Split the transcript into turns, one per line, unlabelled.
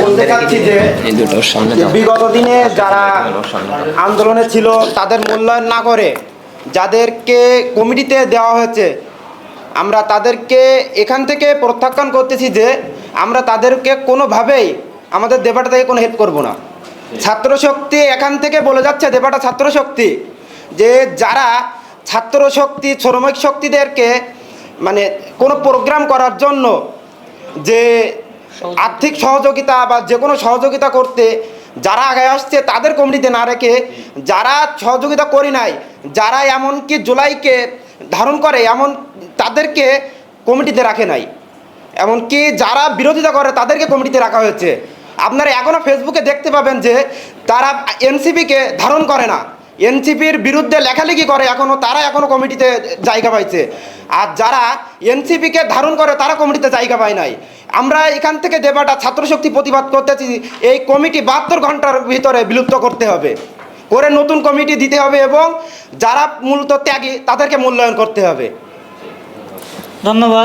বলতে চাচ্ছি যে বিগত দিনে যারা আন্দোলনে ছিল তাদের মূল্যায়ন না করে যাদেরকে কমিটিতে দেওয়া হয়েছে, আমরা তাদেরকে এখান থেকে প্রত্যাখ্যান করতেছি যে আমরা তাদেরকে কোনোভাবেই আমাদের দেবাটা থেকে কোনো হেল্প করব না। ছাত্রশক্তি এখান থেকে বলে যাচ্ছে, দেবাটা ছাত্রশক্তি, যে যারা ছাত্রশক্তি শ্রমিক শক্তিদেরকে মানে কোনো প্রোগ্রাম করার জন্য যে আর্থিক সহযোগিতা বা যে কোনো সহযোগিতা করতে যারা আগে আসছে তাদের কমিটিতে না রেখে, যারা সহযোগিতা করি নাই, যারা এমনকি জুলাইকে ধারণ করে এমন তাদেরকে কমিটিতে রাখে নাই, এমনকি যারা বিরোধিতা করে তাদেরকে কমিটিতে রাখা হয়েছে। আপনারা এখনও ফেসবুকে দেখতে পাবেন যে তারা এনসিপিকে ধারণ করে না, এনসিপির বিরুদ্ধে লেখালেখি করে, তারা এখনও কমিটিতে জায়গা পাইছে। আর যারা এনসিপিকে ধারণ করে তারা কমিটিতে জায়গা পায় নাই। আমরা এখান থেকে দেবাটা ছাত্রশক্তি প্রতিবাদ করতেছি, এই কমিটি 72 ঘন্টার ভিতরে বিলুপ্ত করতে হবে, করে নতুন কমিটি দিতে হবে এবং যারা মূলত ত্যাগী তাদেরকে মূল্যায়ন করতে হবে।
ধন্যবাদ।